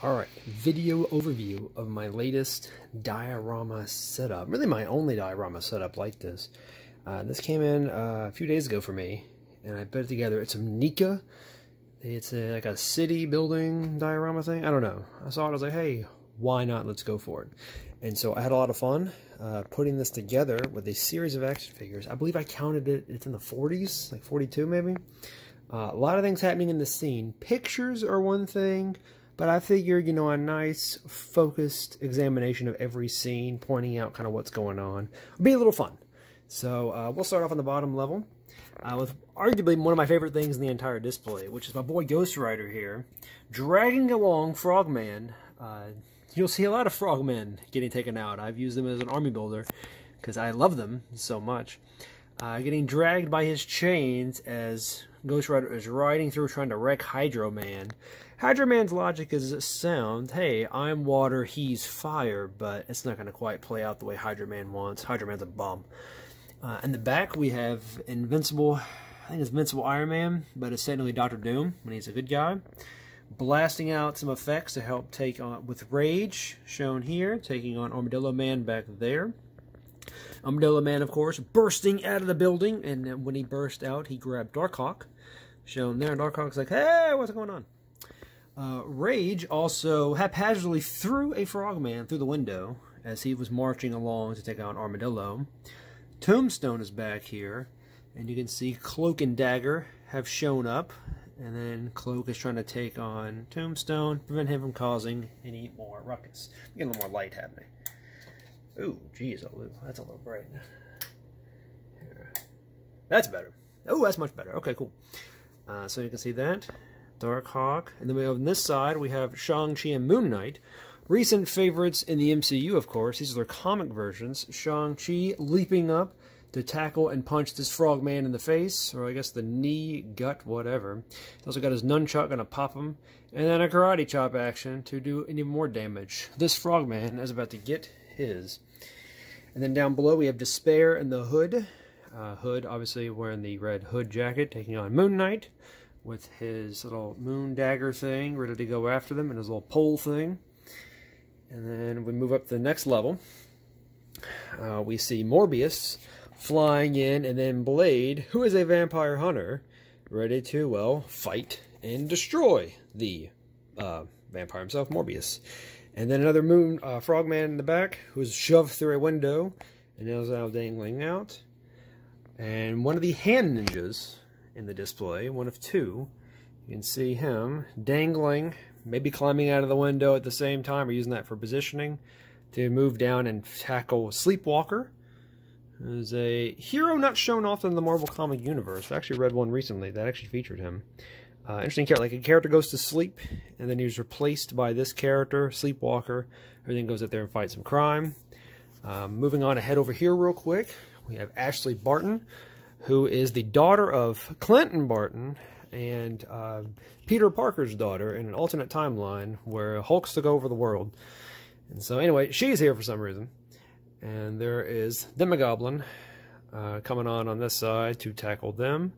Alright, video overview of my latest diorama setup. Really my only diorama setup like this. This came in a few days ago for me, and I put it together. It's a NECA. It's like a city building diorama thing. I don't know. I saw it, I was like, hey, why not? Let's go for it. And so I had a lot of fun putting this together with a series of action figures. I believe I counted it, it's in the 40s, like 42 maybe. A lot of things happening in the scene. Pictures are one thing, but I figured, you know, a nice focused examination of every scene, pointing out kind of what's going on, would be a little fun. So we'll start off on the bottom level with arguably one of my favorite things in the entire display, which is my boy Ghost Rider here, dragging along Frogman. You'll see a lot of Frogmen getting taken out. I've used them as an army builder because I love them so much. Getting dragged by his chains as Ghost Rider is riding through trying to wreck Hydro Man. Hydro Man's logic is sound. Hey, I'm water, he's fire, but it's not going to quite play out the way Hydro Man wants. Hydro Man's a bum. In the back, we have Invincible, I think it's Invincible Iron Man, but it's technically Dr. Doom when he's a good guy. Blasting out some effects to help take on, with Rage, shown here, taking on Armadillo Man back there. Armadillo Man, of course, bursting out of the building, and when he burst out, he grabbed Darkhawk, shown there. Darkhawk's like, hey, what's going on? Rage also haphazardly threw a Frogman through the window as he was marching along to take out Armadillo. Tombstone is back here, and you can see Cloak and Dagger have shown up, and then Cloak is trying to take on Tombstone, prevent him from causing any more ruckus. Get a little more light happening. Ooh, geez, that's a little bright. Here. That's better. Oh, that's much better. Okay, cool. So you can see that. Darkhawk. And then we have on this side, we have Shang-Chi and Moon Knight. Recent favorites in the MCU, of course. These are their comic versions. Shang-Chi leaping up to tackle and punch this Frogman in the face, or I guess the knee, gut, whatever. He's also got his nunchuck, gonna pop him, and then a karate chop action to do any more damage. This Frogman is about to get his. And then down below we have Despair and the Hood. Hood obviously wearing the red hood jacket, taking on Moon Knight with his little moon dagger thing, ready to go after them, and his little pole thing. And then we move up to the next level. We see Morbius flying in, and then Blade, who is a vampire hunter, ready to, well, fight and destroy the vampire himself, Morbius. And then another Frogman in the back, who's shoved through a window, and is now dangling out. And one of the hand ninjas in the display, one of two, you can see him dangling, maybe climbing out of the window at the same time, or using that for positioning, to move down and tackle Sleepwalker. There's a hero not shown often in the Marvel comic universe. I actually read one recently that actually featured him. Interesting character. Like, a character goes to sleep, and then he's replaced by this character, Sleepwalker. Everything goes up there and fights some crime. Moving on ahead over here real quick, we have Ashley Barton, who is the daughter of Clinton Barton and Peter Parker's daughter in an alternate timeline where Hulk's took over the world. And so anyway, she's here for some reason. And there is Demogoblin coming on this side to tackle them.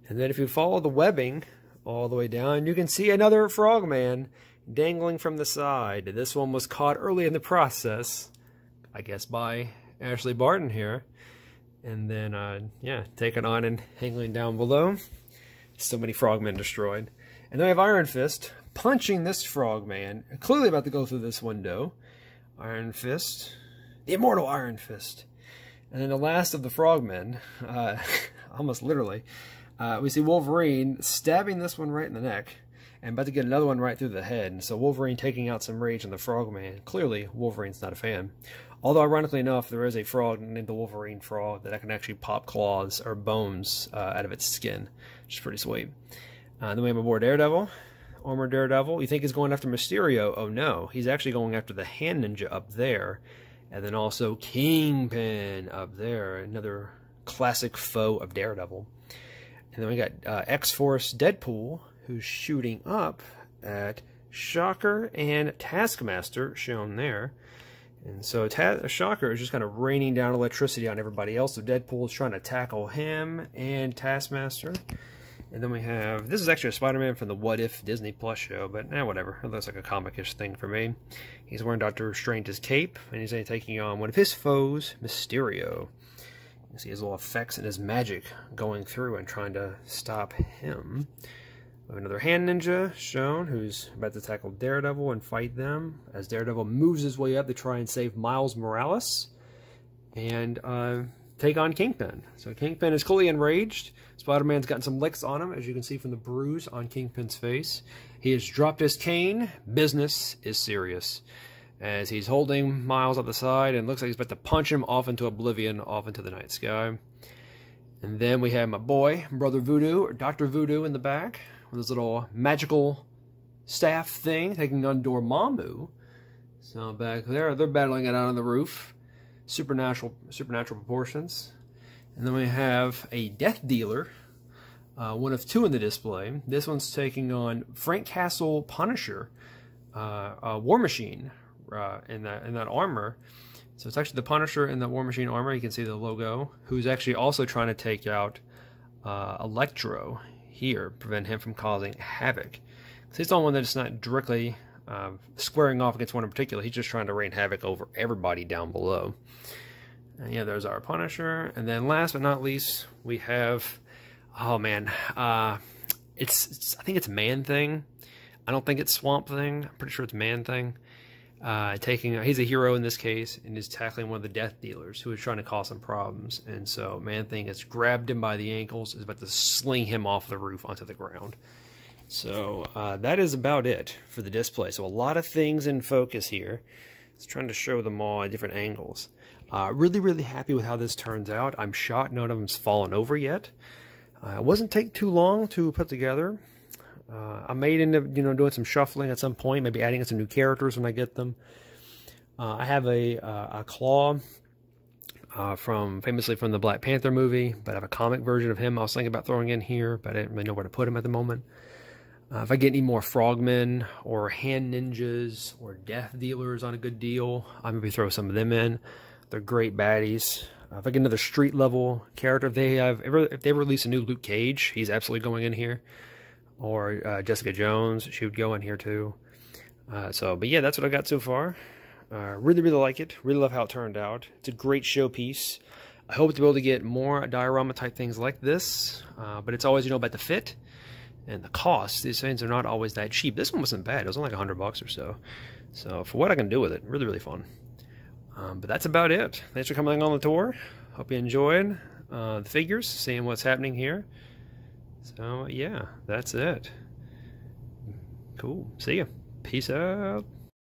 And then if you follow the webbing all the way down, you can see another Frogman dangling from the side. This one was caught early in the process, I guess, by Ashley Barton here. And then, yeah, taken on and hanging down below. So many Frogmen destroyed. And then I have Iron Fist punching this Frogman, clearly about to go through this window. Iron Fist, the immortal Iron Fist. And then the last of the Frogmen, almost literally, we see Wolverine stabbing this one right in the neck, and about to get another one right through the head. And so Wolverine taking out some rage on the Frogman. Clearly, Wolverine's not a fan. Although, ironically enough, there is a frog named the Wolverine frog that can actually pop claws or bones out of its skin, which is pretty sweet. Then we have aboard Daredevil, Armored Daredevil. You think he's going after Mysterio? Oh no, he's actually going after the Hand Ninja up there. And then also Kingpin up there, another classic foe of Daredevil. And then we got X-Force Deadpool, who's shooting up at Shocker and Taskmaster, shown there. And so Shocker is just kind of raining down electricity on everybody else. So Deadpool is trying to tackle him and Taskmaster. And then we have, this is actually a Spider-Man from the What If Disney Plus show, but whatever. It looks like a comic-ish thing for me. He's wearing Doctor Strange's cape, and he's taking on one of his foes, Mysterio. You can see his little effects and his magic going through and trying to stop him. We have another hand ninja shown, who's about to tackle Daredevil and fight them, as Daredevil moves his way up to try and save Miles Morales and take on Kingpin. So Kingpin is clearly enraged. Spider-Man's gotten some licks on him, as you can see from the bruise on Kingpin's face. He has dropped his cane. Business is serious, as he's holding Miles at the side and looks like he's about to punch him off into oblivion, off into the night sky. And then we have my boy, Brother Voodoo, or Dr. Voodoo in the back, with his little magical staff thing, taking on Dormammu. So back there, they're battling it out on the roof. Supernatural proportions. And then we have a Death Dealer, one of two in the display. This one's taking on Frank Castle Punisher, War Machine, in that armor. So it's actually the Punisher in the War Machine armor. You can see the logo, who's actually also trying to take out Electro here, prevent him from causing havoc. So he's the only one that's not directly squaring off against one in particular. He's just trying to rain havoc over everybody down below. And yeah, there's our Punisher. And then last but not least, we have, oh man, I think it's Man-Thing. I don't think it's Swamp Thing. I'm pretty sure it's Man-Thing. He's a hero in this case, and is tackling one of the Death Dealers who is trying to cause some problems. And so Man-Thing has grabbed him by the ankles, is about to sling him off the roof onto the ground. So that is about it for the display. So a lot of things in focus here. It's trying to show them all at different angles. Really, really happy with how this turns out. I'm shocked none of them's fallen over yet. It wasn't take too long to put together. I may end up, doing some shuffling at some point, maybe adding in some new characters when I get them. I have a Claw famously from the Black Panther movie, but I have a comic version of him I was thinking about throwing in here, but I didn't really know where to put him at the moment. If I get any more Frogmen or Hand Ninjas or Death Dealers on a good deal, I'm going to throw some of them in. They're great baddies. If I get another street level character, if they release a new Luke Cage, he's absolutely going in here. Or Jessica Jones, she would go in here too. But yeah, that's what I got so far. Really, really like it. Really love how it turned out. It's a great showpiece. I hope to be able to get more diorama type things like this. But it's always, about the fit and the cost. These things are not always that cheap. This one wasn't bad. It was only like $100 or so. So for what I can do with it, really, really fun. But that's about it. Thanks for coming on the tour. Hope you enjoyed the figures, seeing what's happening here. So yeah, that's it. Cool. See ya. Peace out.